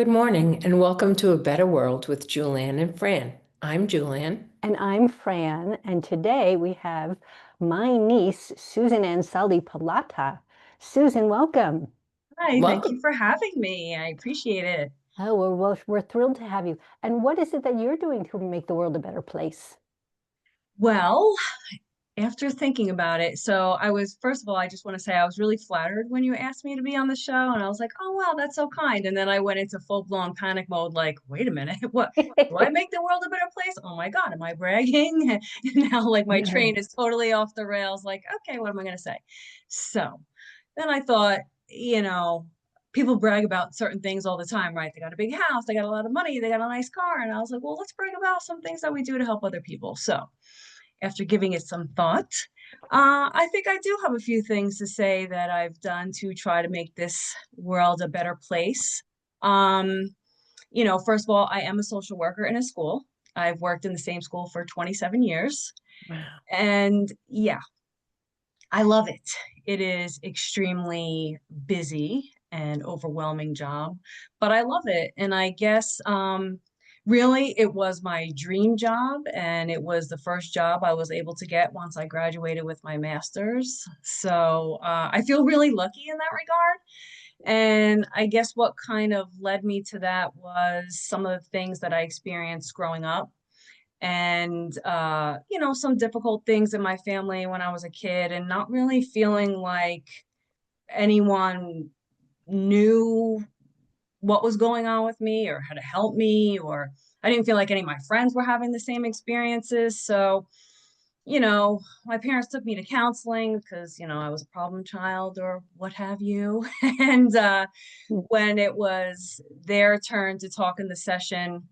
Good morning and welcome to A Better World with Julann and Fran. I'm Julann. And I'm Fran, and today we have my niece, Susan Pallotta. Susan, welcome. Hi, thank you Welcome. for having me. I appreciate it. Oh, we're thrilled to have you. And what is it that you're doing to make the world a better place? Well, after thinking about it, first of all, I just want to say I was really flattered when you asked me to be on the show, and I was like, oh, wow, that's so kind. And then I went into full-blown panic mode, like, wait a minute, what? Do I make the world a better place? Oh my God, am I bragging? And now, like, my train is totally off the rails. Like, okay, what am I going to say? So then I thought, you know, people brag about certain things all the time, right? They got a big house, they got a lot of money, they got a nice car. And I was like, well, let's brag about some things that we do to help other people. So after giving it some thought, I think I do have a few things to say that I've done to try to make this world a better place. Um, First of all, I am a social worker in a school. I've worked in the same school for 27 years. Wow. And yeah, I love it. It is extremely busy and overwhelming job, but I love it. And I guess really it was my dream job, and it was the first job I was able to get once I graduated with my master's. So I feel really lucky in that regard. And I guess what kind of led me to that was some of the things that I experienced growing up and some difficult things in my family when I was a kid, and not really feeling like anyone knew what was going on with me or how to help me, or I didn't feel like any of my friends were having the same experiences. So my parents took me to counseling because I was a problem child or what have you. And when it was their turn to talk in the session,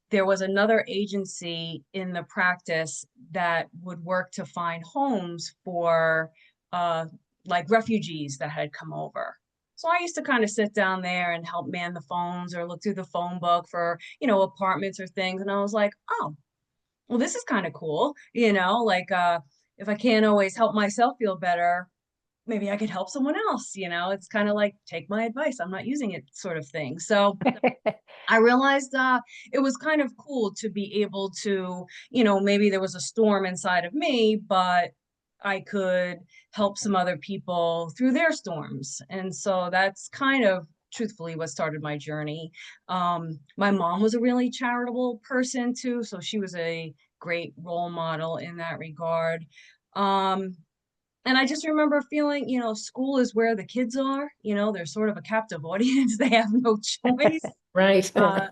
there was another agency in the practice that would work to find homes for uh, like refugees that had come over. So I used to kind of sit down there and help man the phones or look through the phone book for, apartments or things. And I was like, oh, well, this is kind of cool. If I can't always help myself feel better, maybe I could help someone else. It's kind of like take my advice, I'm not using it sort of thing. So I realized it was kind of cool to be able to, maybe there was a storm inside of me, but I could help some other people through their storms. And so that's kind of truthfully what started my journey. My mom was a really charitable person too, so she was a great role model in that regard. Um, and I just remember feeling, school is where the kids are, they're sort of a captive audience. They have no choice. Right. Uh,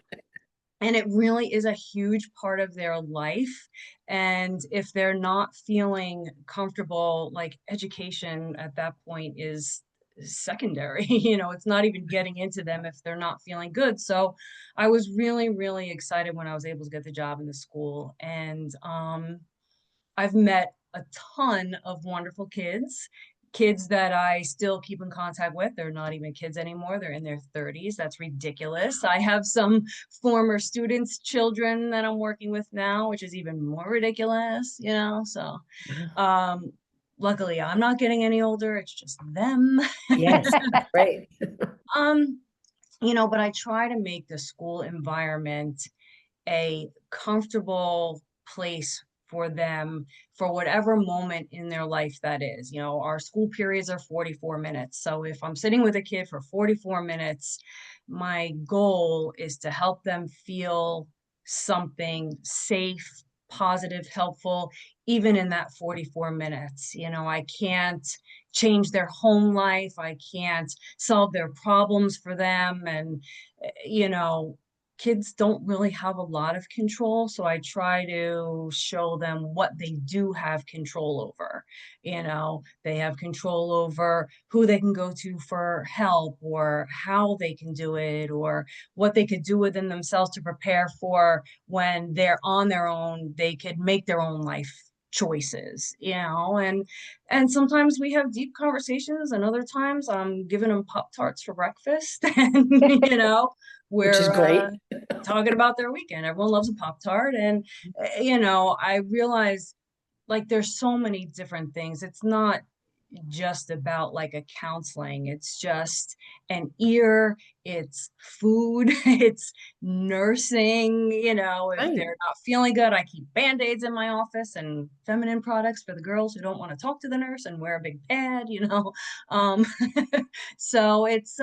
and it really is a huge part of their life. And if they're not feeling comfortable, like education at that point is secondary. It's not even getting into them if they're not feeling good. So I was really, really excited when I was able to get the job in the school. And I've met a ton of wonderful kids that I still keep in contact with. They're not even kids anymore. They're in their 30s. That's ridiculous. I have some former students' children that I'm working with now, which is even more ridiculous. So um, luckily I'm not getting any older. It's just them. Yes. Great. um, but I try to make the school environment a comfortable place for them for whatever moment in their life that is. Our school periods are 44 minutes. So if I'm sitting with a kid for 44 minutes, my goal is to help them feel something safe, positive, helpful, even in that 44 minutes. I can't change their home life. I can't solve their problems for them. And, kids don't really have a lot of control. So I try to show them what they do have control over. They have control over who they can go to for help, or how they can do it, or what they could do within themselves to prepare for when they're on their own, they could make their own life choices. And sometimes we have deep conversations, and other times I'm giving them Pop Tarts for breakfast. And Which is we're great. talking about their weekend. Everyone loves a Pop Tart. And, I realize like there's so many different things. It's not just about like a counseling. It's just an ear, it's food, it's nursing. If Right. they're not feeling good, I keep band-aids in my office and feminine products for the girls who don't want to talk to the nurse and wear a big pad. Um, so it's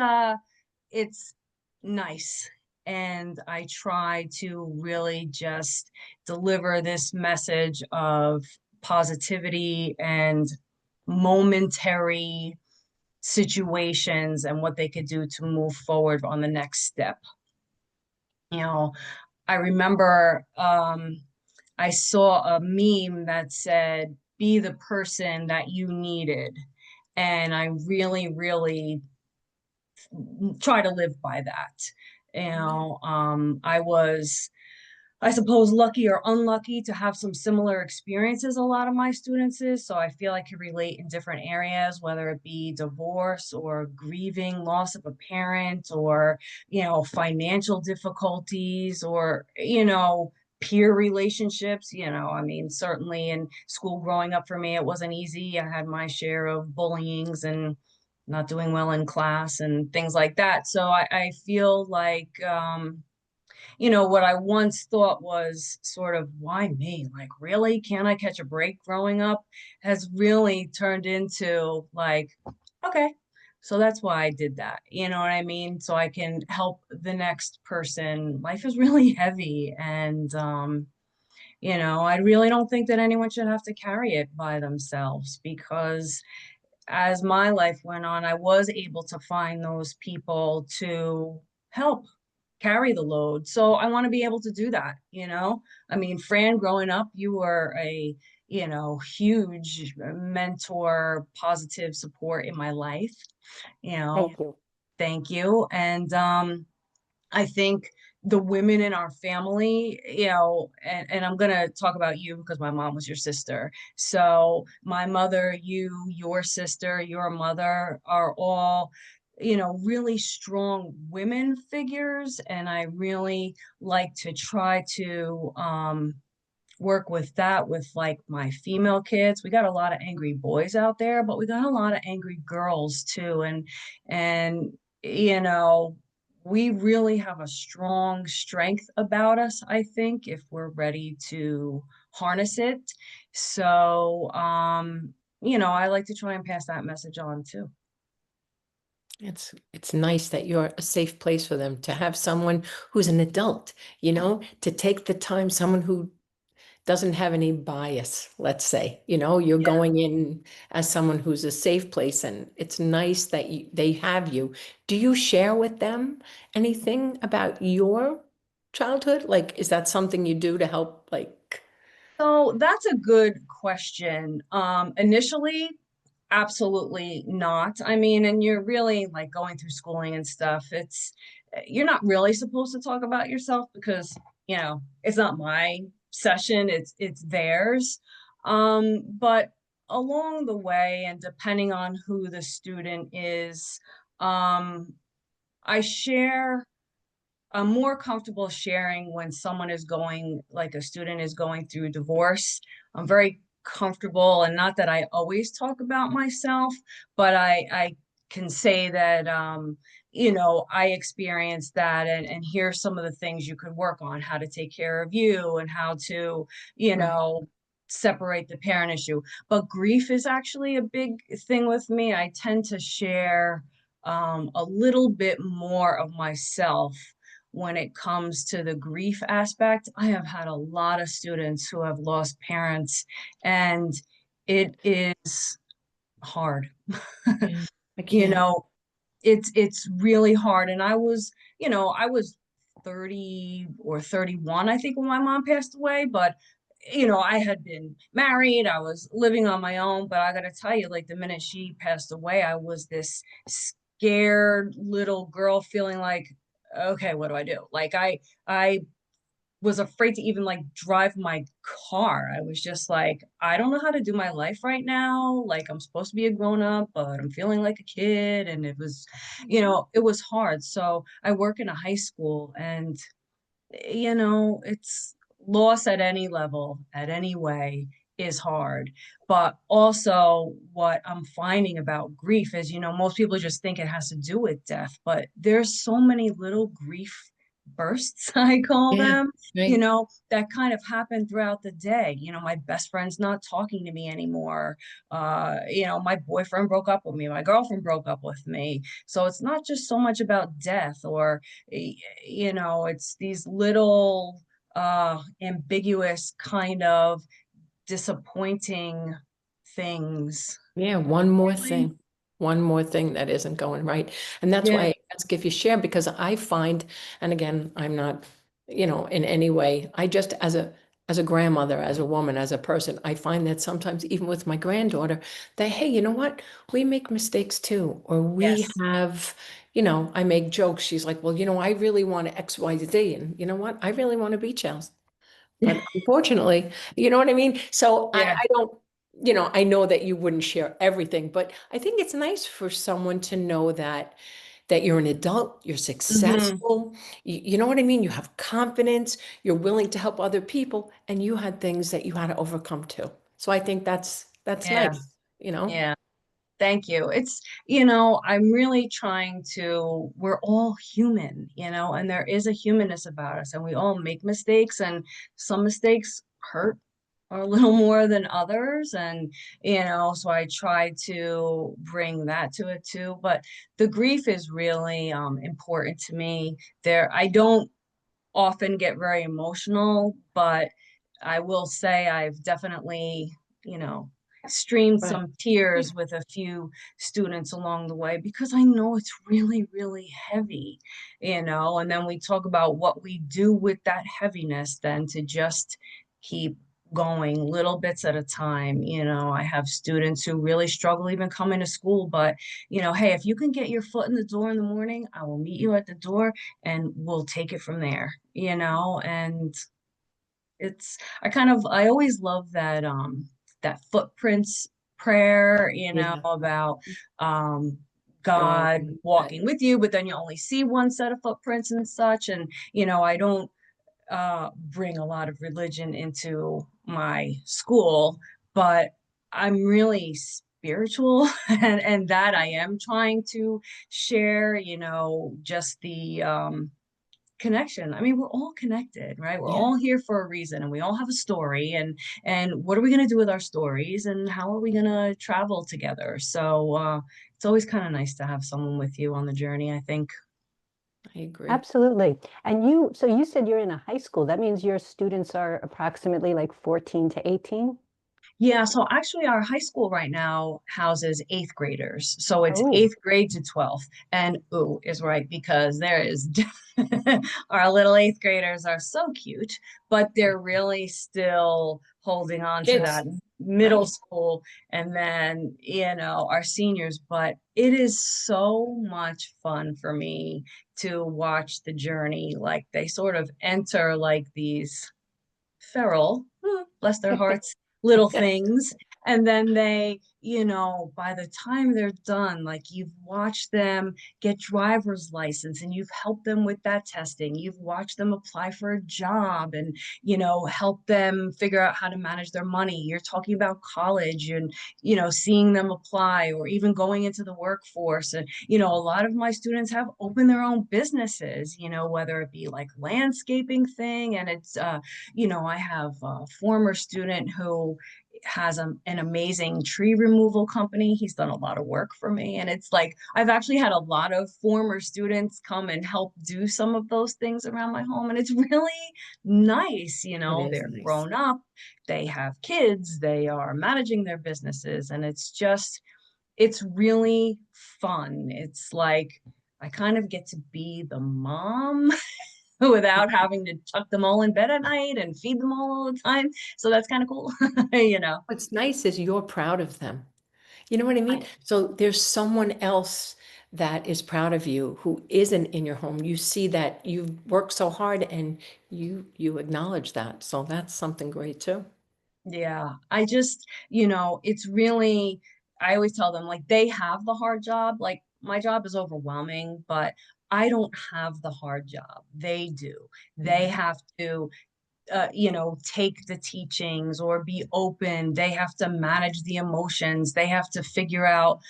nice. And I try to really just deliver this message of positivity and momentary situations and what they could do to move forward on the next step. You know, I remember I saw a meme that said, be the person that you needed. And I really, really try to live by that. I was, I suppose, lucky or unlucky to have some similar experiences a lot of my students is. So I feel I can relate in different areas, whether it be divorce or grieving, loss of a parent, or, financial difficulties, or, peer relationships. I mean, certainly in school growing up for me, it wasn't easy. I had my share of bullyings and not doing well in class and things like that. So I feel like, what I once thought was sort of, why me? Like, really? Can't I catch a break growing up? Has really turned into like, okay, so that's why I did that. You know what I mean? So I can help the next person. Life is really heavy. And, I really don't think that anyone should have to carry it by themselves, because as my life went on, I was able to find those people to help carry the load. So I want to be able to do that. I mean, Fran, growing up, you were a, huge mentor, positive support in my life. You know, Thank you. thank you. And I think the women in our family, and I'm going to talk about you because my mom was your sister. So my mother, you, your sister, your mother are all, really strong women figures. And I really like to try to work with that with like my female kids. We got a lot of angry boys out there, but we got a lot of angry girls too. And you know, we really have a strong strength about us, I think, if we're ready to harness it. So I like to try and pass that message on too. It's nice that you're a safe place for them to have someone who's an adult, to take the time, someone who doesn't have any bias, let's say. You're Yeah. going in as someone who's a safe place, and it's nice that they have you. Do you share with them anything about your childhood? Like, is that something you do to help, like, So that's a good question. Initially, absolutely not. I mean, and you're really like going through schooling and stuff. You're not really supposed to talk about yourself because, it's not my session, it's theirs. But along the way, and depending on who the student is, um, I share I'm more comfortable sharing when someone is going, like a student is going through divorce. I'm very comfortable, and not that I always talk about myself, but I can say that, I experienced that, and here's some of the things you could work on, how to take care of you and how to, you right? know, separate the parent issue. But grief is actually a big thing with me. I tend to share a little bit more of myself when it comes to the grief aspect. I have had a lot of students who have lost parents, and it is hard. Yeah, I You can't. know, it's really hard. And I was 30 or 31, I think, when my mom passed away, but I had been married, I was living on my own, but I got to tell you, like, the minute she passed away, I was this scared little girl feeling like, okay, what do I do? Like, I was afraid to even like drive my car. I was just like, I don't know how to do my life right now. Like, I'm supposed to be a grown up, but I'm feeling like a kid. And it was hard. So I work in a high school, and, it's loss at any level, at any way. is hard. But also, what I'm finding about grief is, most people just think it has to do with death, but there's so many little grief bursts, I call Yeah, them, right. that kind of happen throughout the day. My best friend's not talking to me anymore. My boyfriend broke up with me, my girlfriend broke up with me. So it's not just so much about death or, it's these little ambiguous kind of disappointing things. Yeah, Really? one more thing that isn't going right. And that's why Yeah. I ask if you share, because I find, and again, I'm not, in any way, I just as a grandmother, as a woman, as a person, I find that sometimes even with my granddaughter, that, hey, you know what? We make mistakes too. Or we Yes. have, I make jokes. She's like, well, I really want to X, Y, Z. And you know what? I really want a beach house. But unfortunately, you know what I mean? So Yeah. I don't, I know that you wouldn't share everything, but I think it's nice for someone to know that you're an adult, you're Hmm. successful, you know what I mean? You have confidence, you're willing to help other people, and you had things that you had to overcome too. So I think that's Yeah. nice, you know? Yeah. Thank you. I'm really trying to, we're all human, and there is a humanness about us, and we all make mistakes, and some mistakes hurt a little more than others. And, so I try to bring that to it too. But the grief is really important to me. I don't often get very emotional, but I will say I've definitely, you know, streamed Right. some Yeah. tears with a few students along the way because I know it's really, really heavy, and then we talk about what we do with that heaviness then to just keep going little bits at a time. I have students who really struggle even coming to school, but hey, if you can get your foot in the door in the morning, I will meet you at the door and we'll take it from there, and I always love that footprints prayer, Yeah. about Going God that, walking with you, but then you only see one set of footprints and such. And I don't bring a lot of religion into my school, but I'm really spiritual and that I am trying to share, just the connection. I mean, we're all connected, right? We're yeah, all here for a reason and we all have a story, and what are we going to do with our stories and how are we going to travel together? So it's always kind of nice to have someone with you on the journey, I think. I agree. Absolutely. So you said you're in a high school. That means your students are approximately like 14 to 18? Yeah, so actually, our high school right now houses eighth graders. So it's Oh, eighth grade to 12th. And ooh is right because there is our little eighth graders are so cute, but they're really still holding on to Kids, that middle right? school and then, our seniors. But it is so much fun for me to watch the journey. Like they sort of enter like these feral, bless their hearts, little things. And then they, by the time they're done, like you've watched them get driver's license and you've helped them with that testing. You've watched them apply for a job and, help them figure out how to manage their money. You're talking about college and, seeing them apply or even going into the workforce. And, a lot of my students have opened their own businesses, whether it be like landscaping thing. And it's, I have a former student who has an amazing tree removal company. He's done a lot of work for me. And it's like, I've actually had a lot of former students come and help do some of those things around my home. And it's really nice. It is They're nice. grown up, they have kids, they are managing their businesses. And it's really fun. It's like, I kind of get to be the mom without having to tuck them all in bed at night and feed them all the time. So that's kind of cool, you know. What's nice is you're proud of them. You know what I mean? I, So there's someone else that is proud of you who isn't in your home. You see that you've worked so hard and you acknowledge that. So that's something great too. yeah, it's really, I always tell them like they have the hard job. Like my job is overwhelming, but I don't have the hard job. They do. They Yeah. have to take the teachings or be open. They have to manage the emotions. They have to figure out,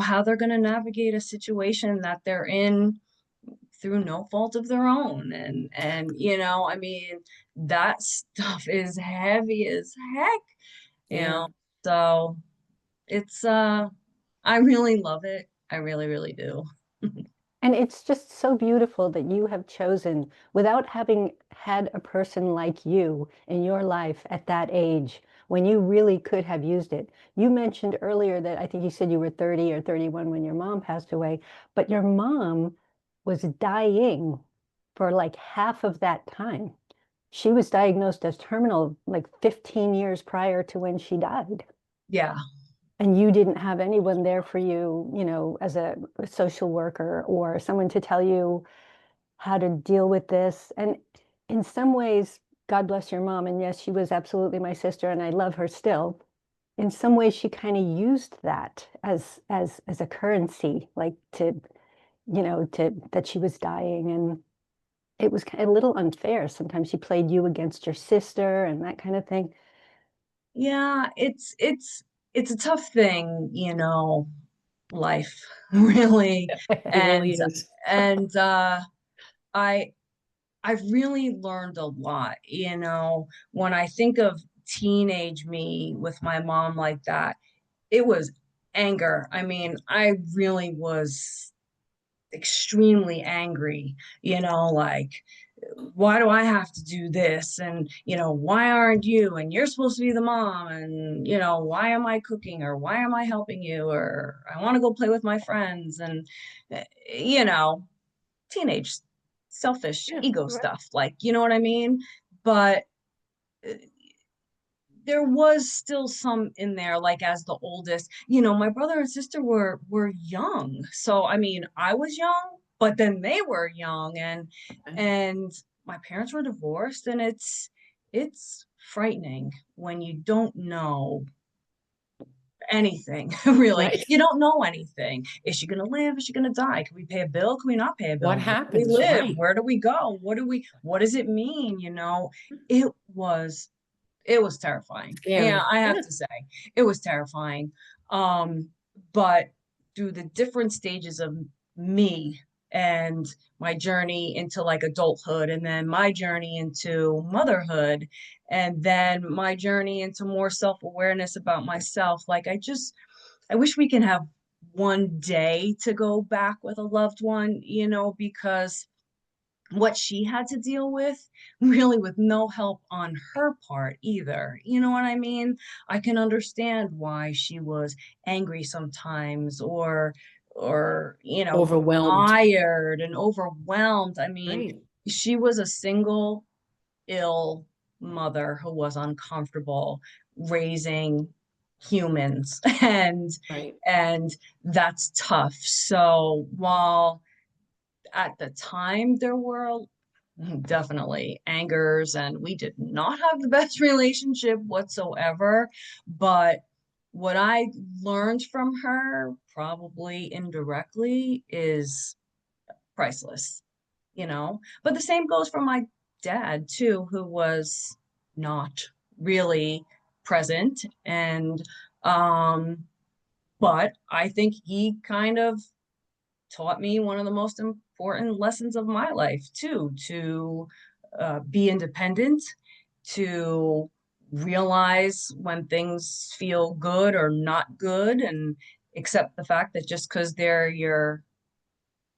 how they're going to navigate a situation that they're in through no fault of their own. And I mean, that stuff is heavy as heck, you Yeah. know. So it's I really love it. I really, really do. And it's just so beautiful that you have chosen, without having had a person like you in your life at that age, when you really could have used it. You mentioned earlier that I think you said you were 30 or 31 when your mom passed away, but your mom was dying for like half of that time. She was diagnosed as terminal like 15 years prior to when she died. Yeah. And you didn't have anyone there for you, as a social worker or someone to tell you how to deal with this. And in some ways, God bless your mom. And yes, she was absolutely my sister, and I love her still. In some ways, she kind of used that as a currency, like to that she was dying. And it was a little unfair. Sometimes she played you against your sister and that kind of thing. Yeah, it's a tough thing, life, really. It really And is. and I I've really learned a lot, when I think of teenage me with my mom like that, it was anger. I mean, I really was extremely angry, like, why do I have to do this? And, why aren't you? And you're supposed to be the mom. And, why am I cooking? Or why am I helping you? Or I want to go play with my friends. And, you know, teenage selfish Yeah. ego Right. stuff. Like, you know what I mean? But uh, there was still some in there, like as the oldest, my brother and sister were young. So I mean, I was young, but then they were young, Okay. and my parents were divorced, and it's frightening when you don't know anything, really. Right. You don't know anything. Is she gonna live? Is she gonna die? Can we pay a bill? Can we not pay a What bill? Where do we happens? live? Right. Where do we go? What does it mean? It was it was terrifying. Yeah, Scary. I have Yeah. to say, it was terrifying. Um, but through the different stages of me and my journey into like adulthood, and then my journey into motherhood, and then my journey into more self-awareness about myself, like I wish we can have one day to go back with a loved one, because what she had to deal with, really with no help on her part either. You know what I mean? I can understand why she was angry sometimes, or Overwhelmed. tired and overwhelmed. I mean, Right. she was a single ill mother who was uncomfortable raising humans Right. and that's tough. So while at the time there were definitely angers and we did not have the best relationship whatsoever, but what I learned from her, probably indirectly, is priceless, but the same goes for my dad too, who was not really present. And but I think he kind of taught me one of the most important lessons of my life too, to be independent, to realize when things feel good or not good, and accept the fact that just because they're your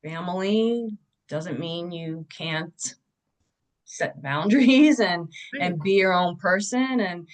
family doesn't mean you can't set boundaries Right. and be your own person. And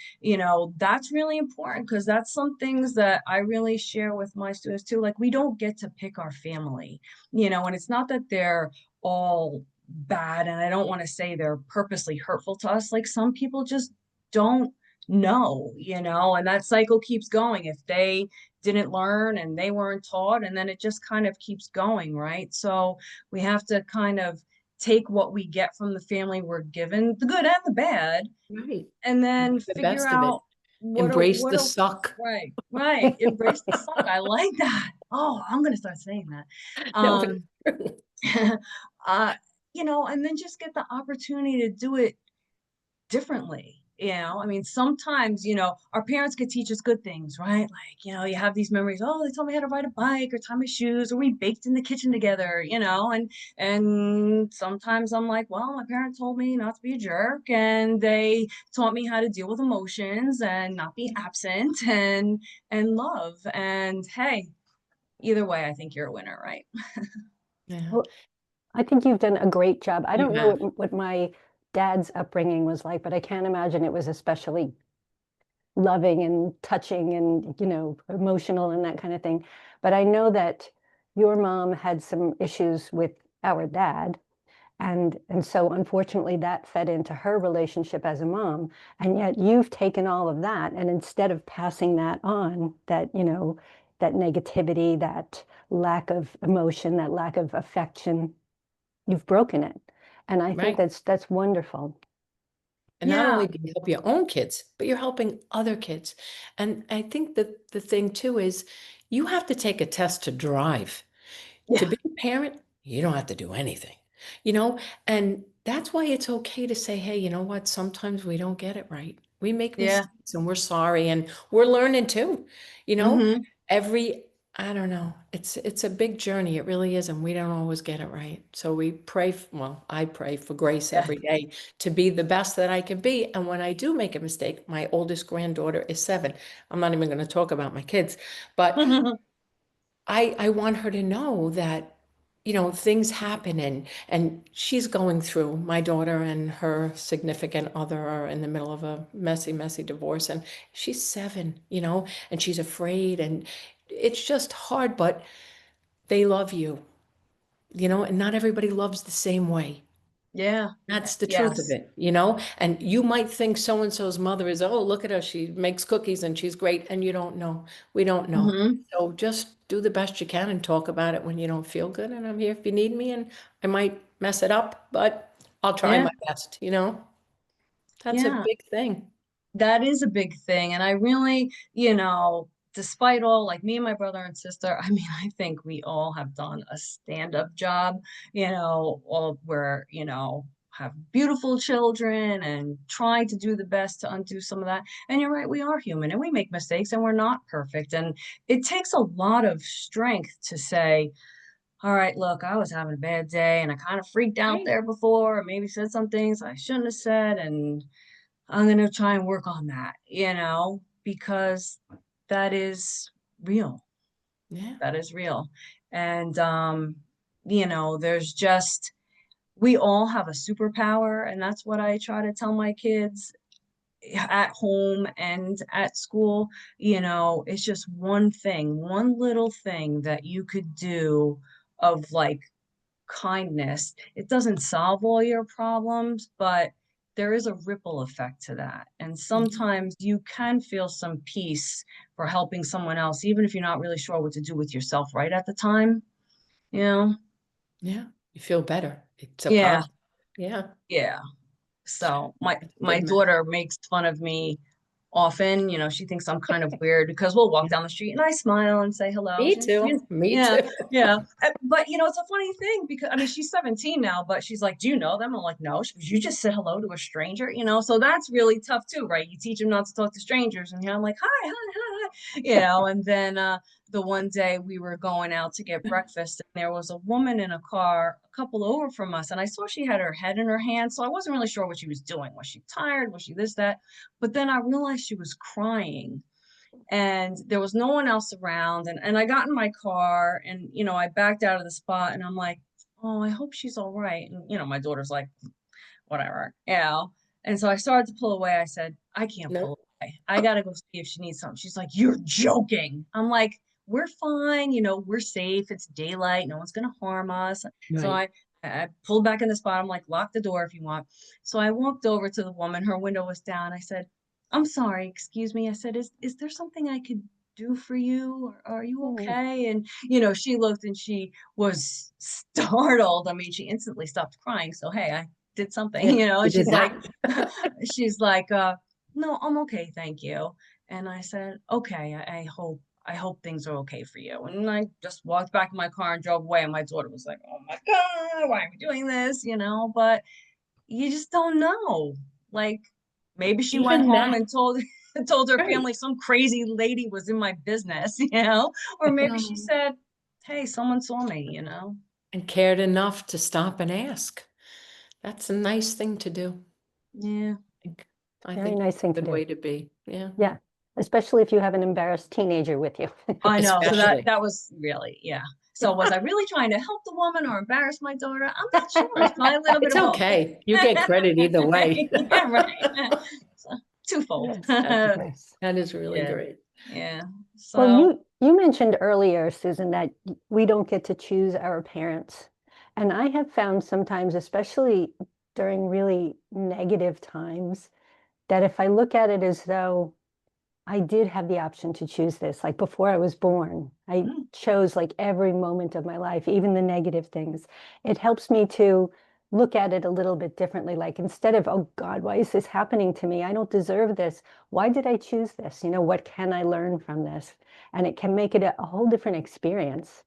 that's really important, because that's some things that I really share with my students too. Like, we don't get to pick our family, and it's not that they're all bad, and I don't want to say they're purposely hurtful to us. Like, some people just don't know, and that cycle keeps going if they didn't learn and they weren't taught, and then it just kind of keeps going, right? So we have to kind of take what we get from the family we're given, the good and the bad, Right. and then Make the figure best of it. out what a Embrace what the a suck. right, embrace the suck. I like that. Oh, I'm gonna start saying that. No, but Um, uh, and then just get the opportunity to do it differently. I mean, sometimes, our parents could teach us good things, right? Like, you have these memories. Oh, they taught me how to ride a bike or tie my shoes, or we baked in the kitchen together, and sometimes I'm like, well, my parents told me not to be a jerk, and they taught me how to deal with emotions and not be absent and love. And hey, either way, I think you're a winner, right? Yeah, Well, I think you've done a great job. I you don't know have. what my dad's upbringing was like, but I can't imagine it was especially loving and touching and, emotional and that kind of thing. But I know that your mom had some issues with our dad. And so unfortunately that fed into her relationship as a mom. And yet you've taken all of that, and instead of passing that on, that, that negativity, that lack of emotion, that lack of affection, you've broken it. And I think Right. that's wonderful. And not Yeah, only do you help your own kids, but you're helping other kids. And I think that the thing too is you have to take a test to drive. To yeah, be a parent, you don't have to do anything, you know? And that's why it's okay to say, hey, you know what? Sometimes we don't get it right. We make yeah. mistakes and we're sorry and we're learning too, you know? Mm-hmm. Every, I don't know. It's a big journey. It really is, and we don't always get it right. So we pray, well, I pray for grace Yeah. every day to be the best that I can be. And when I do make a mistake, my oldest granddaughter is 7. I'm not even going to talk about my kids, but I want her to know that, things happen and she's going through, my daughter and her significant other are in the middle of a messy, messy divorce, and she's 7, and she's afraid, and it's just hard, but they love you, and not everybody loves the same way. Yeah. That's the truth of Yes. it. And you might think so and so's mother is, oh, look at her, she makes cookies and she's great. And you don't know. We don't know. Hmm. So just do the best you can and talk about it when you don't feel good. And I'm here if you need me. And I might mess it up, but I'll try Yeah. my best. That's a Yeah. big thing. That is a big thing. And I really, despite all, like me and my brother and sister, I mean, I think we all have done a stand-up job, all where, have beautiful children and trying to do the best to undo some of that. And you're right, we are human and we make mistakes and we're not perfect. And it takes a lot of strength to say, all right, look, I was having a bad day and I kind of freaked out Right. there before, or maybe said some things I shouldn't have said. And I'm going to try and work on that, because that is real. Yeah. That is real. And, there's just, we all have a superpower. And that's what I try to tell my kids at home and at school. It's just one thing, one little thing that you could do of like kindness. It doesn't solve all your problems, but there is a ripple effect to that. And Yeah. sometimes you can feel some peace for helping someone else, even if you're not really sure what to do with yourself right at the time. You know? Yeah. You feel better. It's a Yeah, positive. Yeah. yeah. So my It's a my big mess. daughter makes fun of me often. She thinks I'm kind of weird because we'll walk down the street and I smile and say hello. Me too. Me Yeah, too. yeah. But it's a funny thing because I mean she's 17 now, but she's like, "Do you know them?" I'm like, "No." She goes, "You just said hello to a stranger," So that's really tough too, right? You teach them not to talk to strangers, and I'm like, "Hi, hi, hi," And then the one day we were going out to get breakfast, and there was a woman in a car a couple over from us, and I saw she had her head in her hand, so I wasn't really sure what she was doing. Was she tired? Was she this, that? But then I realized she was crying and there was no one else around. And I got in my car and, I backed out of the spot and I'm like, oh, I hope she's all right. And, my daughter's like, whatever, And so I started to pull away. I said, I can't No. pull away. I got to go see if she needs something. She's like, you're joking. I'm like, we're fine. We're safe. It's daylight. No one's going to harm us. So Right. I pulled back in the spot. I'm like, lock the door if you want. So I walked over to the woman. Her window was down. I said, I'm sorry. Excuse me. I said, is there something I could do for you? Or are you Mm. okay? And, she looked and she was startled. I mean, she instantly stopped crying. So, hey, I did something, Yeah. You and did she's like, that. she's like, no, I'm okay, thank you. And I said, okay, I hope things are okay for you. And I just walked back in my car and drove away. And my daughter was like, oh my God, why are we doing this? But you just don't know. Like, Maybe she went Even home that, and told her right. family some crazy lady was in my business, or maybe she No. said, "Hey, someone saw me," And cared enough to stop and ask. That's a nice thing to do. Yeah. think. I Very think nice thing it's a to good do. way to be. Yeah, Yeah, especially if you have an embarrassed teenager with you. I know. So that especially. that was really, yeah. So was I really trying to help the woman or embarrass my daughter? I'm not sure. It's probably a little bit It's of both. okay. You get credit either way. Yeah, right. So, twofold. Yes, that's nice. That is really Yeah, great. yeah. Well, So, you mentioned earlier, Susan, that we don't get to choose our parents. And I have found sometimes, especially during really negative times, that if I look at it as though I did have the option to choose this, like before I was born, I mm, chose like every moment of my life, even the negative things. It helps me to look at it a little bit differently. Like instead of, oh God, why is this happening to me? I don't deserve this. Why did I choose this? What can I learn from this? And it can make it a whole different experience.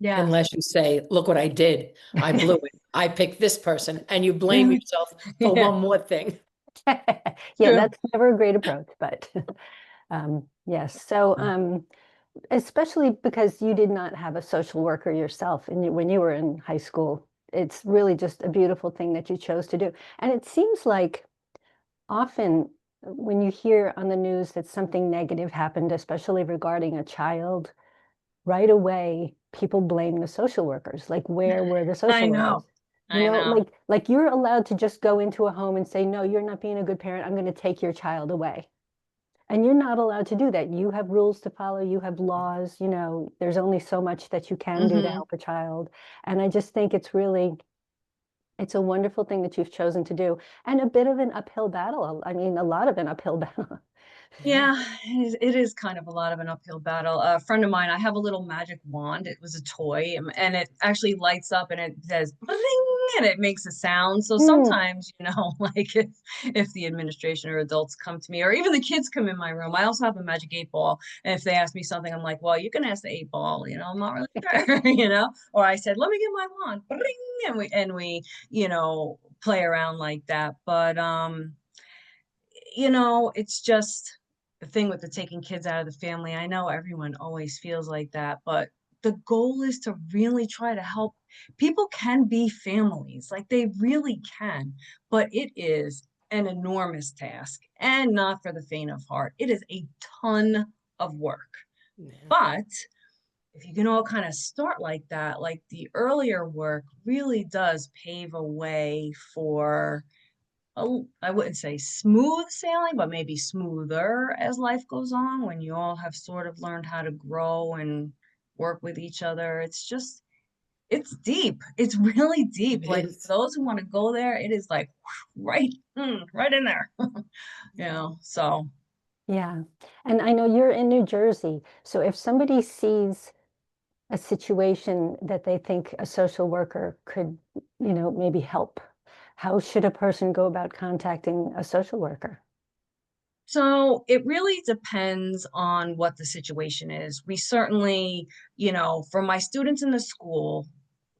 yes. Unless you say, look what I did. I blew it. I picked this person, and you blame Yeah. yourself for Yeah. one more thing. Yeah, True. that's never a great approach, but yes. So especially because you did not have a social worker yourself when you were in high school. It's really just a beautiful thing that you chose to do. And it seems like often when you hear on the news that something negative happened, especially regarding a child, right away people blame the social workers. Like, where were the I social workers? know. I know. Like you're allowed to just go into a home and say, no, you're not being a good parent. I'm going to take your child away. And you're not allowed to do that. You have rules to follow, you have laws, there's only so much that you can do to Hmm. help a child. And I just think it's a wonderful thing that you've chosen to do and a bit of an uphill battle. I mean, a lot of an uphill battle. Yeah, it is kind of a lot of an uphill battle. A friend of mine, I have a little magic wand. It was a toy, and it actually lights up and it says bling, and it makes a sound. So Mm. sometimes, like if the administration or adults come to me, or even the kids come in my room, I also have a magic 8 ball. And if they ask me something, I'm like, well, you can ask the 8 ball. I'm not really sure, Or I said, let me get my wand, bling, and we play around like that. But it's just the thing with the taking kids out of the family. I know everyone always feels like that, but the goal is to really try to help. People can be families, like they really can, but it is an enormous task and not for the faint of heart. It is a ton of work. Yeah. But if you can all kind of start like that, like the earlier work really does pave a way for I wouldn't say smooth sailing, but maybe smoother as life goes on when you all have sort of learned how to grow and work with each other. It's deep. It's really deep. It Like for is. those who want to go there, it is like right, right in there. So Yeah. And I know you're in New Jersey. So if somebody sees a situation that they think a social worker could, maybe help, how should a person go about contacting a social worker? So it really depends on what the situation is. We certainly, for my students in the school,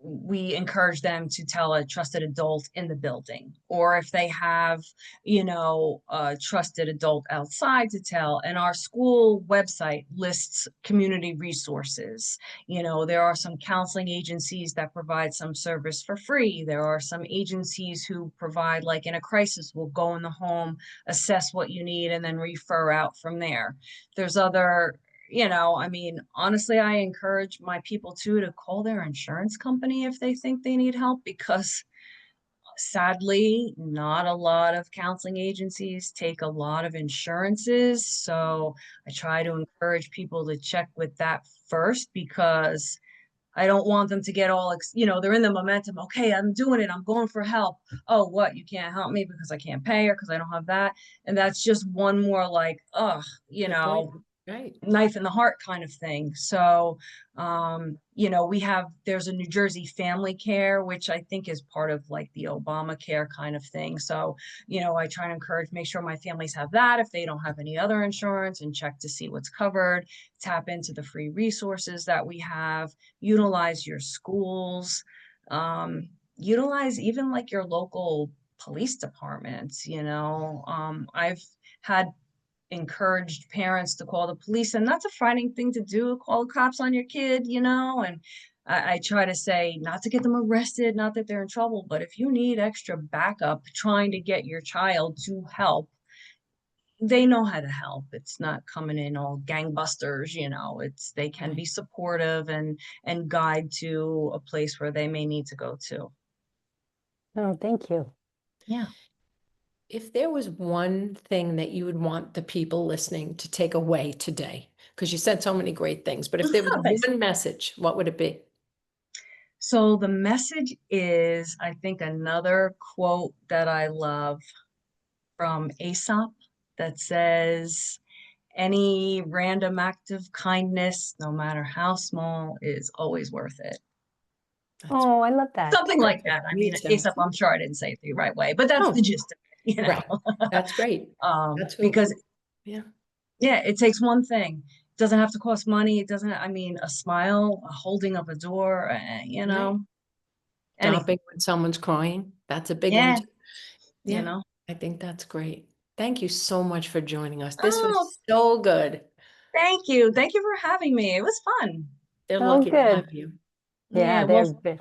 we encourage them to tell a trusted adult in the building, or if they have, a trusted adult outside to tell. And our school website lists community resources. There are some counseling agencies that provide some service for free. There are some agencies who provide, like in a crisis, will go in the home, assess what you need, and then refer out from there. There's other, I mean, honestly, I encourage my people too to call their insurance company if they think they need help, because sadly, not a lot of counseling agencies take a lot of insurances. So I try to encourage people to check with that first, because I don't want them to get all, they're in the momentum. Okay, I'm doing it. I'm going for help. Oh, what? You can't help me because I can't pay, or because I don't have that. And that's just one more like, ugh, Good point. Right. knife in the heart kind of thing. So, there's a New Jersey Family Care, which I think is part of like the Obamacare kind of thing. So, I try to make sure my families have that if they don't have any other insurance, and check to see what's covered, tap into the free resources that we have, utilize your schools, utilize even like your local police departments, you know. I've had encouraged parents to call the police, and that's a frightening thing to do, call the cops on your kid, you know. And I try to say not to get them arrested, not that they're in trouble, but if you need extra backup trying to get your child to help, they know how to help. It's not coming in all gangbusters, you know. It's they can be supportive and guide to a place where they may need to go to. Oh, thank you. Yeah. If there was one thing that you would want the people listening to take away today, because you said so many great things, but if there was Thanks. one message, what would it be? So the message is, I think, another quote that I love from Aesop that says, any random act of kindness, no matter how small, is always worth it. That's Oh, I love that. Something like that. I Me mean, too. Aesop, I'm sure I didn't say it the right way, but that's Oh, the gist of it, you right. know. That's great. That's who, Because yeah, yeah, it takes one thing. It doesn't have to cost money. It doesn't, I mean, a smile, a holding of a door, you right. know, anything. Stopping when someone's crying. That's a big one Yeah, too. you Yeah, know. I think that's great. Thank you so much for joining us. This Oh, was so good. thank you. Thank you for having me. It was fun. They're Oh, lucky to good. have you. Yeah, Yeah, well, they're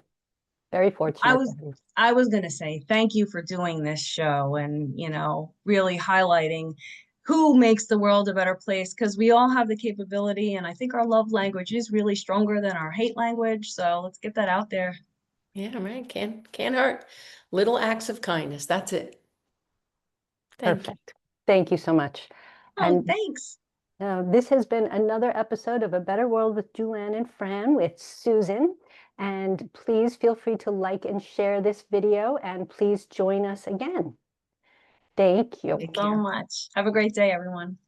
very I fortunate to was have you. I was going to say thank you for doing this show and, you know, really highlighting who makes the world a better place because we all have the capability and I think our love language is really stronger than our hate language. So let's get that out there. Yeah, right. Can't hurt. Little acts of kindness. That's it. Thank you. Perfect. Thank you so much. Oh, And thanks. this has been another episode of A Better World with Julann and Fran with Susan. And please feel free to like and share this video and please join us again. Thank you. Take So care. much. Have a great day, everyone.